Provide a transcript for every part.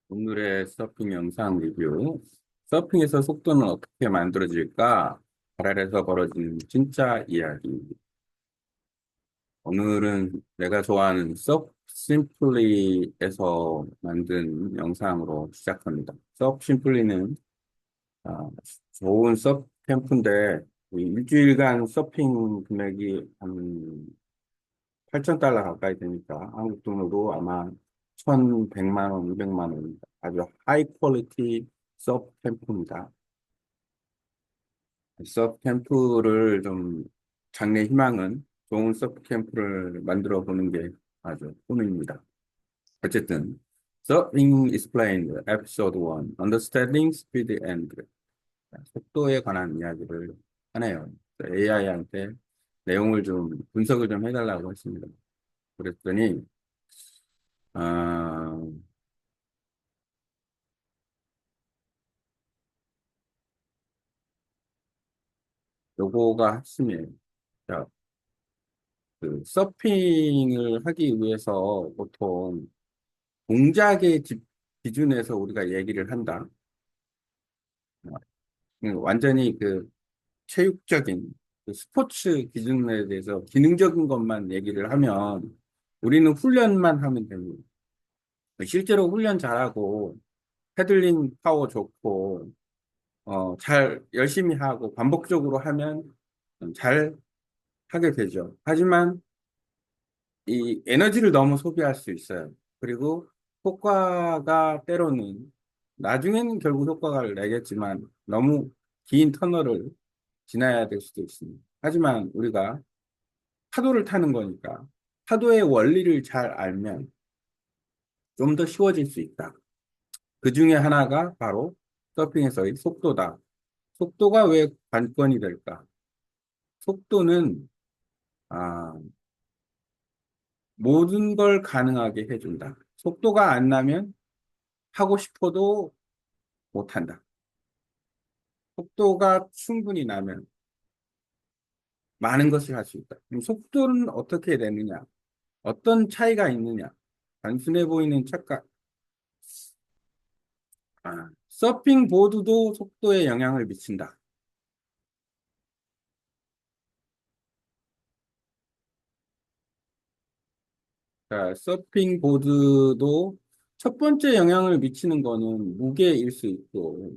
오늘의 서핑 영상 리뷰. 서핑에서 속도는 어떻게 만들어질까? 발알에서 벌어지는 진짜 이야기. 오늘은 내가 좋아하는 섭 심플리에서 만든 영상으로 시작합니다. 섭 심플리는 좋은 섭 캠프인데 이 일주일간 서핑 금액이 한 8,000달러 가까이 되니까 한국 돈으로 아마 1,100만 원, 200만 원 아주 하이 퀄리티 서브 캠프입니다. 서브 캠프를 좀 장래 희망은 좋은 서브 캠프를 만들어 보는 게 아주 꿈입니다. 어쨌든 Surfing Explained Episode 1 Understanding Speed and 속도에 관한 이야기를 하네요. AI한테 내용을 좀 분석을 좀 해달라고 했습니다. 그랬더니 아, 요거가 핵심이에요. 자, 그 서핑을 하기 위해서 보통 동작의 기준에서 우리가 얘기를 한다. 완전히 그 체육적인 그 스포츠 기준에 대해서 기능적인 것만 얘기를 하면 우리는 훈련만 하면 됩니다. 실제로 훈련 잘하고 패들링 파워 좋고 잘 열심히 하고 반복적으로 하면 잘 하게 되죠. 하지만 이 에너지를 너무 소비할 수 있어요. 그리고 효과가 때로는 나중에는 결국 효과를 내겠지만 너무 긴 터널을 지나야 될 수도 있습니다. 하지만 우리가 파도를 타는 거니까 파도의 원리를 잘 알면 좀 더 쉬워질 수 있다. 그 중에 하나가 바로 서핑에서의 속도다. 속도가 왜 관건이 될까? 속도는 아, 모든 걸 가능하게 해준다. 속도가 안 나면 하고 싶어도 못한다. 속도가 충분히 나면 많은 것을 할 수 있다. 그럼 속도는 어떻게 되느냐? 어떤 차이가 있느냐? 단순해 보이는 착각. 서핑 보드도 속도에 영향을 미친다. 자, 서핑 보드도 첫 번째 영향을 미치는 거는 무게일 수 있고,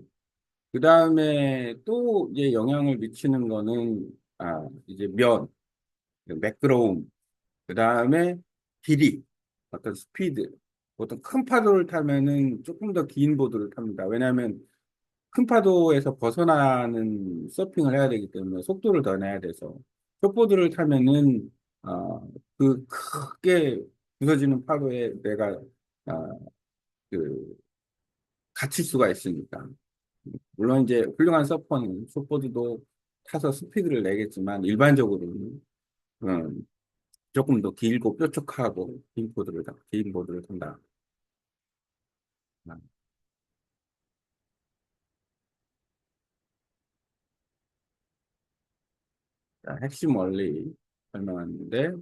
그 다음에 또 이제 영향을 미치는 거는, 이제 매끄러움, 그 다음에 길이, 어떤 스피드. 보통 큰 파도를 타면은 조금 더 긴 보드를 탑니다. 왜냐하면 큰 파도에서 벗어나는 서핑을 해야 되기 때문에 속도를 더 내야 돼서 숏보드를 타면은 그 크게 부서지는 파도에 내가 아, 그 갇힐 수가 있으니까 물론 이제 훌륭한 서퍼는 숏보드도 타서 스피드를 내겠지만 일반적으로는 음, 조금 더 길고 뾰족하고 긴 보드를 탄다. 아, 자, 핵심 원리 설명하는데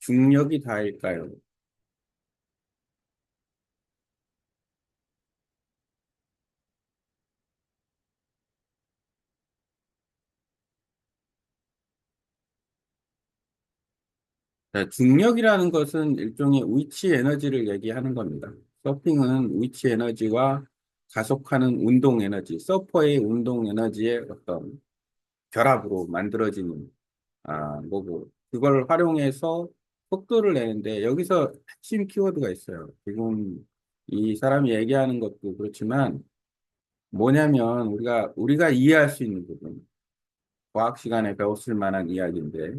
중력이 다일까요? 자, 중력이라는 것은 일종의 위치 에너지를 얘기하는 겁니다. 서핑은 위치 에너지와 가속하는 운동 에너지, 서퍼의 운동 에너지의 어떤 결합으로 만들어지는 뭐고 그걸 활용해서 속도를 내는데 여기서 핵심 키워드가 있어요. 지금 이 사람이 얘기하는 것도 그렇지만 뭐냐면 우리가 이해할 수 있는 부분, 과학 시간에 배웠을 만한 이야기인데,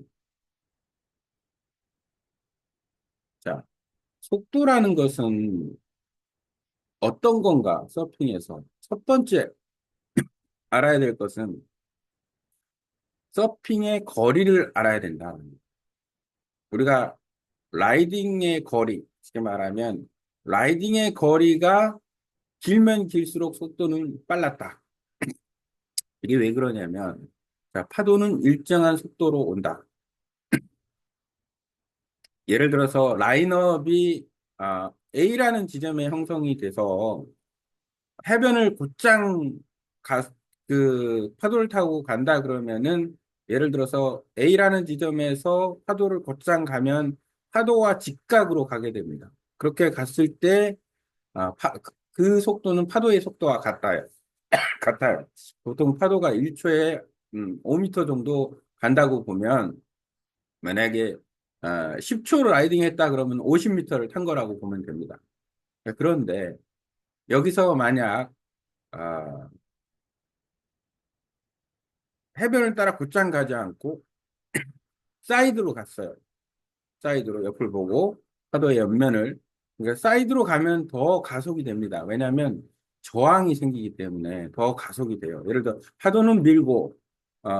자, 속도라는 것은 어떤 건가, 서핑에서. 첫 번째 알아야 될 것은 서핑의 거리를 알아야 된다. 우리가 라이딩의 거리, 쉽게 말하면 라이딩의 거리가 길면 길수록 속도는 빨랐다. 이게 왜 그러냐면, 자, 파도는 일정한 속도로 온다. 예를 들어서 라인업이 A라는 지점에 형성이 돼서 해변을 곧장 가, 파도를 타고 간다 그러면은 예를 들어서 A라는 지점에서 파도를 곧장 가면 파도와 직각으로 가게 됩니다. 그렇게 갔을 때 그 속도는 파도의 속도와 같아요. 같아요. 보통 파도가 1초에 5m 정도 간다고 보면 만약에 10초를 라이딩 했다 그러면 50m를 탄 거라고 보면 됩니다. 그런데 여기서 만약 아, 해변을 따라 곧장 가지 않고 사이드로 갔어요. 사이드로 옆을 보고 파도의 옆면을 그러니까 사이드로 가면 더 가속이 됩니다. 왜냐하면 저항이 생기기 때문에 더 가속이 돼요. 예를 들어 파도는 밀고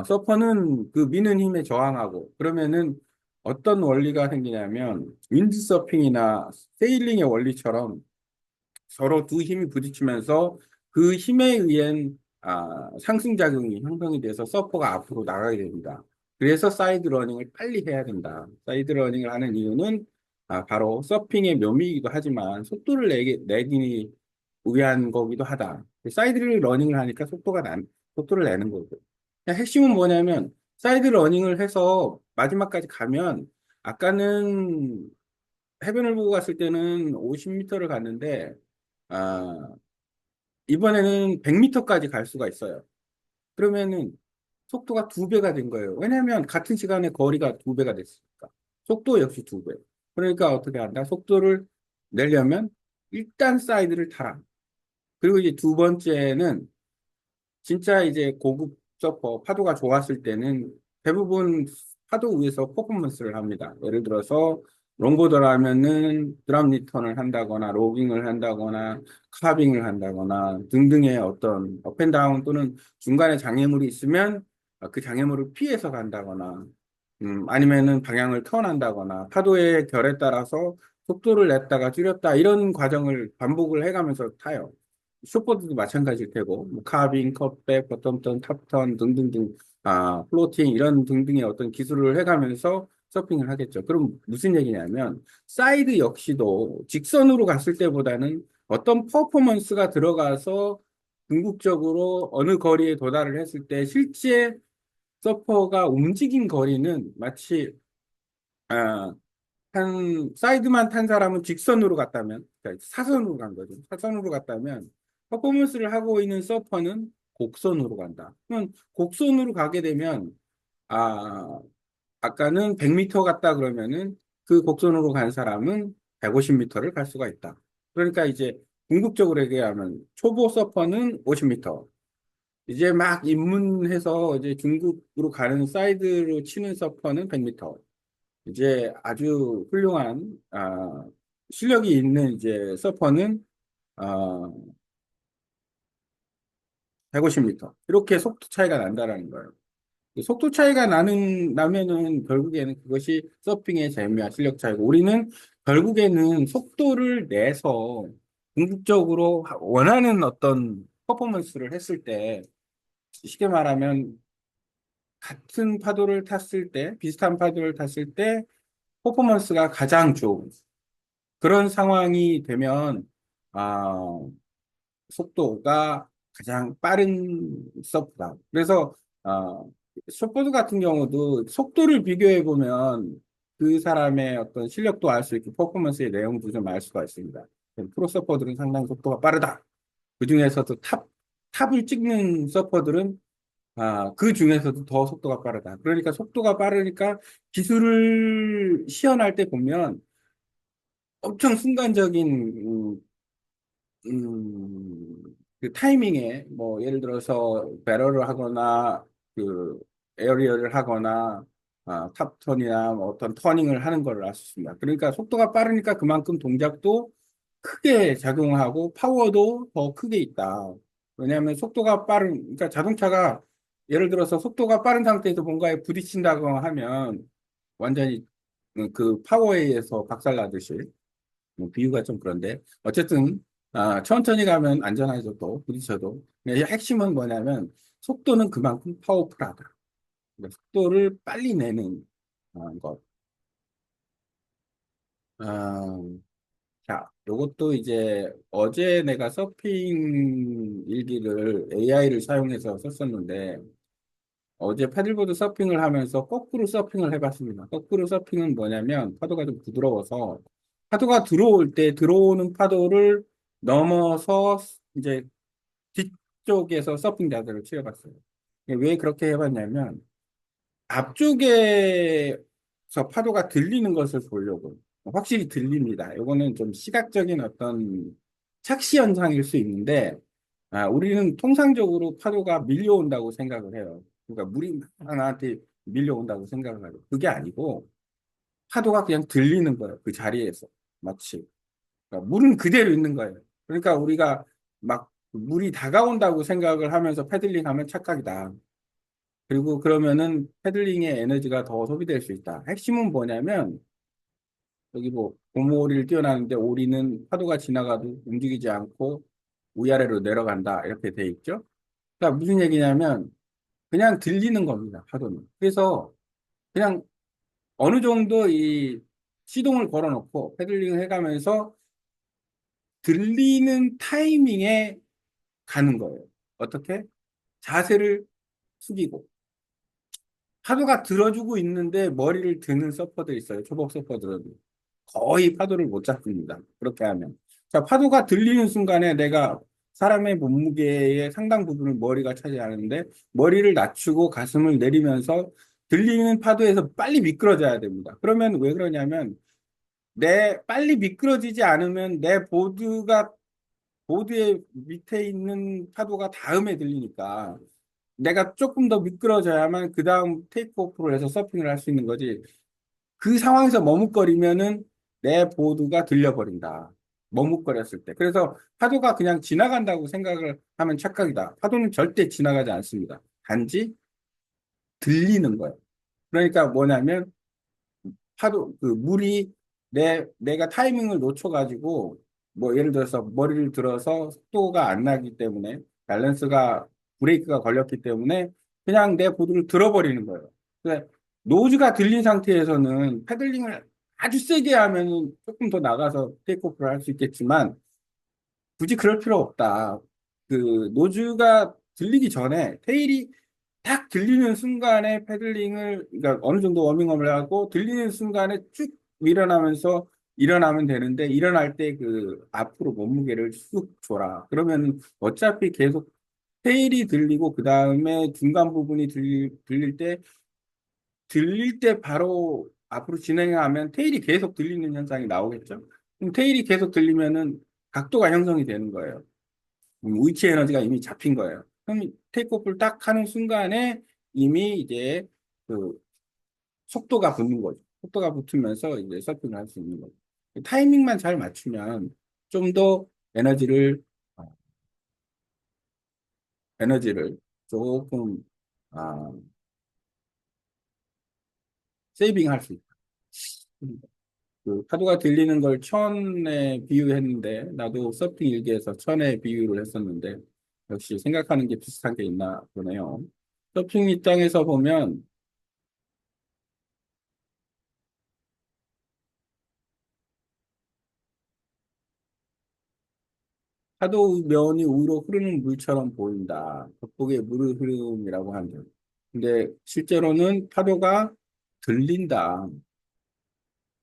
서퍼는 그 미는 힘에 저항하고 그러면은 어떤 원리가 생기냐면 윈드서핑이나 세일링의 원리처럼 서로 두 힘이 부딪히면서 그 힘에 의한 상승작용이 형성이 돼서 서퍼가 앞으로 나가게 됩니다. 그래서 사이드 러닝을 빨리 해야 된다. 사이드 러닝을 하는 이유는 바로 서핑의 묘미이기도 하지만 속도를 내기 위한 거기도 하다. 사이드 러닝을 하니까 속도를 내는 거고. 그냥 핵심은 뭐냐면 사이드 러닝을 해서 마지막까지 가면 아까는 해변을 보고 갔을 때는 50m를 갔는데 아, 이번에는 100m까지 갈 수가 있어요. 그러면은 속도가 두 배가 된 거예요. 왜냐하면 같은 시간에 거리가 두 배가 됐으니까. 속도 역시 두 배. 그러니까 어떻게 한다? 속도를 내려면 일단 사이드를 타라. 그리고 이제 두 번째는 진짜 이제 고급 서퍼 파도가 좋았을 때는 대부분 파도 위에서 퍼포먼스를 합니다. 예를 들어서 롱보더를 하면은 드랍 리턴을 한다거나 로깅을 한다거나 카빙을 한다거나 등등의 어떤 업앤다운 또는 중간에 장애물이 있으면 그 장애물을 피해서 간다거나 아니면은 방향을 턴한다거나 파도의 결에 따라서 속도를 냈다가 줄였다 이런 과정을 반복을 해가면서 타요. 숏보드도 마찬가지일 테고, 뭐 카빙, 컷백, 버텀턴, 탑턴 등등등, 플로팅 이런 등등의 어떤 기술을 해가면서 서핑을 하겠죠. 그럼 무슨 얘기냐면, 사이드 역시도 직선으로 갔을 때보다는 어떤 퍼포먼스가 들어가서 궁극적으로 어느 거리에 도달을 했을 때 실제 서퍼가 움직인 거리는 마치 아, 사이드만 탄 사람은 직선으로 갔다면, 그러니까 사선으로 간 거죠. 사선으로 갔다면, 퍼포먼스를 하고 있는 서퍼는 곡선으로 간다. 그러면 곡선으로 가게 되면, 아, 아까는 100m 갔다 그러면은 그 곡선으로 간 사람은 150m를 갈 수가 있다. 그러니까 이제 궁극적으로 얘기하면 초보 서퍼는 50m. 이제 막 입문해서 이제 중국으로 가는 사이드로 치는 서퍼는 100m. 이제 아주 훌륭한 실력이 있는 이제 서퍼는 아, 150m 이렇게 속도 차이가 난다라는 거예요. 속도 차이가 나면은 결국에는 그것이 서핑의 재미와 실력 차이고 우리는 결국에는 속도를 내서 궁극적으로 원하는 어떤 퍼포먼스를 했을 때 쉽게 말하면 같은 파도를 탔을 때 비슷한 파도를 탔을 때 퍼포먼스가 가장 좋은 그런 상황이 되면 아, 속도가 가장 빠른 서프다. 그래서 숏보드 같은 경우도 속도를 비교해 보면 그 사람의 어떤 실력도 알 수 있고 퍼포먼스의 내용도 좀 알 수가 있습니다. 프로 서퍼들은 상당히 속도가 빠르다. 그 중에서도 탑을 찍는 서퍼들은 그 중에서도 더 속도가 빠르다. 그러니까 속도가 빠르니까 기술을 시연할 때 보면 엄청 순간적인 그 타이밍에 뭐 예를 들어서 배럴을 하거나 그 에어리어를 하거나 탑턴이나 뭐 어떤 터닝을 하는 걸 알 수 있습니다. 그러니까 속도가 빠르니까 그만큼 동작도 크게 작용하고 파워도 더 크게 있다. 왜냐하면 속도가 그러니까 자동차가 예를 들어서 속도가 빠른 상태에서 뭔가에 부딪힌다고 하면 완전히 그 파워에 의해서 박살나듯이 뭐 비유가 좀 그런데 어쨌든 천천히 가면 안전하죠 또 부딪혀도 근데 핵심은 뭐냐면 속도는 그만큼 파워풀하다 그러니까 속도를 빨리 내는 것 자, 요것도 이제 어제 내가 서핑 일기를 AI를 사용해서 썼었는데 어제 패들보드 서핑을 하면서 거꾸로 서핑을 해봤습니다. 거꾸로 서핑은 뭐냐면 파도가 좀 부드러워서 파도가 들어올 때 들어오는 파도를 넘어서 이제 뒤쪽에서 서핑 자세를 취해봤어요. 왜 그렇게 해봤냐면 앞쪽에서 파도가 들리는 것을 보려고 확실히 들립니다. 이거는 좀 시각적인 어떤 착시 현상일 수 있는데 우리는 통상적으로 파도가 밀려온다고 생각을 해요. 그러니까 물이 막 나한테 밀려온다고 생각을 하고 그게 아니고 파도가 그냥 들리는 거예요. 그 자리에서 마치 그러니까 물은 그대로 있는 거예요. 그러니까 우리가 막 물이 다가온다고 생각을 하면서 패들링하면 착각이다. 그리고 그러면은 패들링의 에너지가 더 소비될 수 있다. 핵심은 뭐냐면 여기 뭐 고무오리를 띄워놨는데 오리는 파도가 지나가도 움직이지 않고 위아래로 내려간다 이렇게 돼 있죠. 그러니까 무슨 얘기냐면 그냥 들리는 겁니다. 파도는. 그래서 그냥 어느 정도 이 시동을 걸어놓고 패들링을 해가면서 들리는 타이밍에 가는 거예요. 어떻게? 자세를 숙이고 파도가 들어주고 있는데 머리를 드는 서퍼들 있어요. 초복 서퍼들은 거의 파도를 못 잡습니다. 그렇게 하면. 자, 파도가 들리는 순간에 내가 사람의 몸무게의 상당 부분을 머리가 차지하는데 머리를 낮추고 가슴을 내리면서 들리는 파도에서 빨리 미끄러져야 됩니다. 그러면 왜 그러냐면 내 빨리 미끄러지지 않으면 내 보드의 밑에 있는 파도가 다음에 들리니까 내가 조금 더 미끄러져야만 그 다음 테이크오프를 해서 서핑을 할 수 있는 거지. 그 상황에서 머뭇거리면은 내 보드가 들려버린다. 머뭇거렸을 때. 그래서 파도가 그냥 지나간다고 생각을 하면 착각이다. 파도는 절대 지나가지 않습니다. 단지 들리는 거예요. 그러니까 뭐냐면 파도 그 물이 내가 타이밍을 놓쳐가지고 뭐 예를 들어서 머리를 들어서 속도가 안 나기 때문에 밸런스가 브레이크가 걸렸기 때문에 그냥 내 보드를 들어버리는 거예요. 근데 노즈가 들린 상태에서는 패들링을 아주 세게 하면 조금 더 나가서 테이크오프를 할 수 있겠지만 굳이 그럴 필요 없다. 그 노즈가 들리기 전에 테일이 딱 들리는 순간에 패들링을 그러니까 어느 정도 워밍업을 하고 들리는 순간에 쭉 일어나면서 일어나면 되는데 일어날 때 그 앞으로 몸무게를 쑥 줘라. 그러면 어차피 계속 테일이 들리고 그 다음에 중간 부분이 들릴 때 바로 앞으로 진행하면 테일이 계속 들리는 현상이 나오겠죠. 그럼 테일이 계속 들리면은 각도가 형성이 되는 거예요. 위치 에너지가 이미 잡힌 거예요. 그럼 테이크오프를 딱 하는 순간에 이미 이제 그 속도가 붙는 거죠. 속도가 붙으면서 이제 서핑을 할 수 있는 거죠. 타이밍만 잘 맞추면 좀 더 에너지를, 어, 에너지를 조금, 아, 세이빙 할 수 있다. 그 파도가 들리는 걸 천에 비유했는데, 나도 서핑 일기에서 천에 비유를 했었는데, 역시 생각하는 게 비슷한 게 있나 보네요. 서핑 입장에서 보면, 파도 면이 우로 흐르는 물처럼 보인다. 북극의 물의 흐름이라고 하죠. 근데 실제로는 파도가 들린다.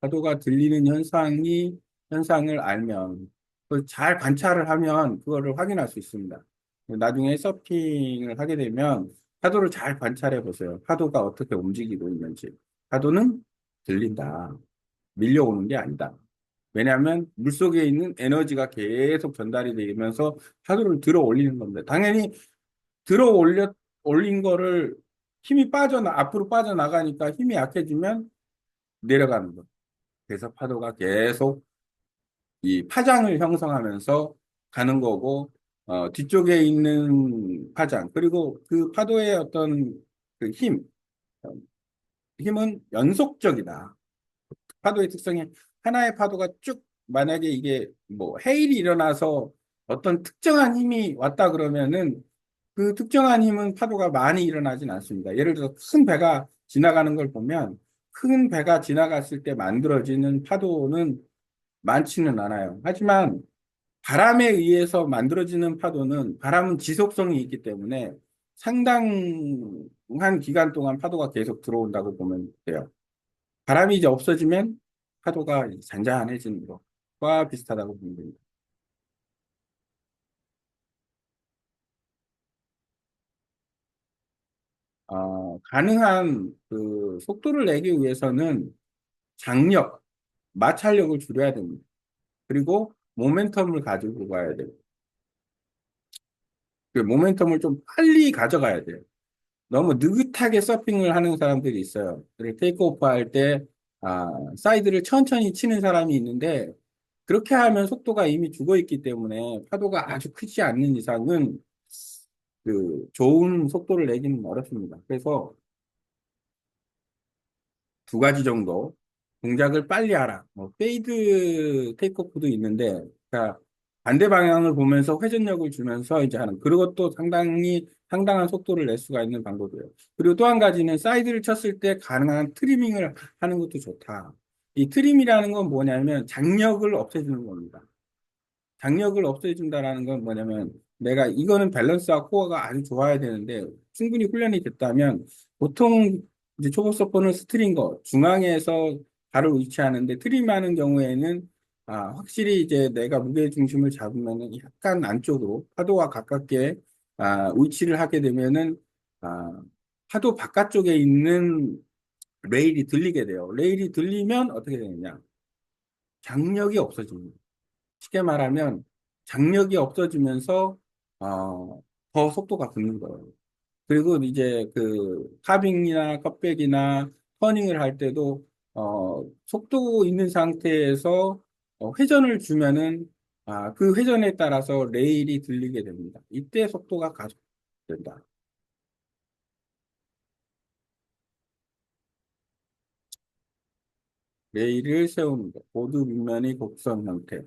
파도가 들리는 현상을 알면, 그걸 잘 관찰을 하면 그거를 확인할 수 있습니다. 나중에 서핑을 하게 되면 파도를 잘 관찰해 보세요. 파도가 어떻게 움직이고 있는지. 파도는 들린다. 밀려오는 게 아니다. 왜냐하면 물속에 있는 에너지가 계속 전달이 되면서 파도를 들어 올리는 겁니다. 당연히 들어 올린 거를 앞으로 빠져나가니까 힘이 약해지면 내려가는 거. 그래서 파도가 계속 이 파장을 형성하면서 가는 거고, 뒤쪽에 있는 파장, 그리고 그 파도의 어떤 그 어, 힘은 연속적이다. 파도의 특성이 하나의 파도가 쭉 만약에 이게 뭐 해일이 일어나서 어떤 특정한 힘이 왔다 그러면은 그 특정한 힘은 파도가 많이 일어나진 않습니다. 예를 들어서 큰 배가 지나가는 걸 보면 큰 배가 지나갔을 때 만들어지는 파도는 많지는 않아요. 하지만 바람에 의해서 만들어지는 파도는 바람은 지속성이 있기 때문에 상당한 기간 동안 파도가 계속 들어온다고 보면 돼요. 바람이 이제 없어지면 파도가 잔잔해지는 것과 비슷하다고 보면 됩니다. 가능한 그 속도를 내기 위해서는 장력, 마찰력을 줄여야 됩니다. 그리고 모멘텀을 가지고 가야 돼요. 그 모멘텀을 좀 빨리 가져가야 돼요. 너무 느긋하게 서핑을 하는 사람들이 있어요. 그리고 테이크오프 할 때, 사이드를 천천히 치는 사람이 있는데, 그렇게 하면 속도가 이미 죽어 있기 때문에 파도가 아주 크지 않는 이상은 그 좋은 속도를 내기는 어렵습니다. 그래서 두 가지 정도 동작을 빨리 하라. 뭐 페이드 테이크오프도 있는데, 그러니까 반대 방향을 보면서 회전력을 주면서 이제 하는 그것도 상당히 상당한 속도를 낼 수가 있는 방법이에요. 그리고 또 한 가지는 사이드를 쳤을 때 가능한 트리밍을 하는 것도 좋다. 이 트림이라는 건 뭐냐면 장력을 없애주는 겁니다. 장력을 없애준다라는 건 뭐냐면 내가 이거는 밸런스와 코어가 아주 좋아야 되는데 충분히 훈련이 됐다면 보통 이제 초보 서퍼는 스트링거 중앙에서 발을 위치하는데 트림하는 경우에는 확실히 이제 내가 무게 중심을 잡으면은 약간 안쪽으로 파도와 가깝게 위치를 하게 되면은 아, 파도 바깥쪽에 있는 레일이 들리게 돼요. 레일이 들리면 어떻게 되느냐? 장력이 없어집니다. 쉽게 말하면 장력이 없어지면서 더 속도가 붙는 거예요. 그리고 이제 그 카빙이나 컵백이나 터닝을 할 때도 속도 있는 상태에서 회전을 주면은 그 회전에 따라서 레일이 들리게 됩니다. 이때 속도가 가속된다. 레일을 세우는 것, 보드 밑면의 곡선 형태.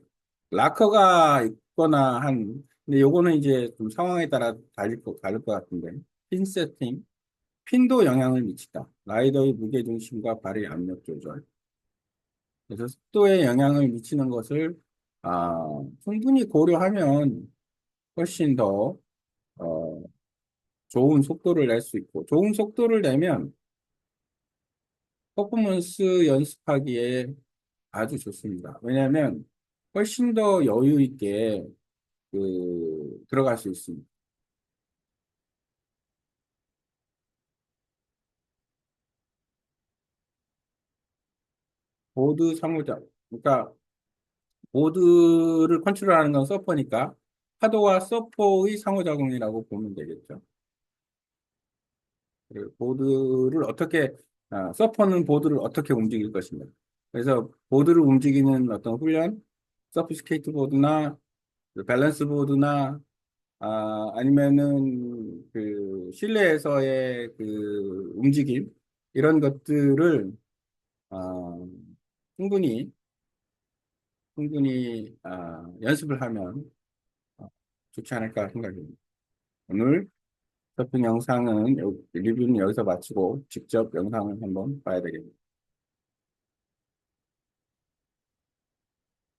락커가 있거나 근데 요거는 이제 좀 상황에 따라 다를 것 같은데. 핀 세팅, 핀도 영향을 미치다. 라이더의 무게중심과 발의 압력 조절. 그래서 속도에 영향을 미치는 것을, 충분히 고려하면 훨씬 더, 어, 좋은 속도를 낼 수 있고, 좋은 속도를 내면 퍼포먼스 연습하기에 아주 좋습니다. 왜냐하면 훨씬 더 여유 있게 들어갈 수 있습니다. 보드 상호작. 그러니까 보드를 컨트롤하는 건 서퍼니까 파도와 서퍼의 상호작용이라고 보면 되겠죠. 그리고 보드를 서퍼는 보드를 어떻게 움직일 것인가. 그래서 보드를 움직이는 어떤 훈련, 서프 스케이트보드나 밸런스 보드나 아니면은 그 실내에서의 그 움직임 이런 것들을 아, 충분히 연습을 하면 어, 좋지 않을까 생각합니다. 오늘 서핑 영상은 리뷰는 여기서 마치고 직접 영상을 한번 봐야 되겠습니다.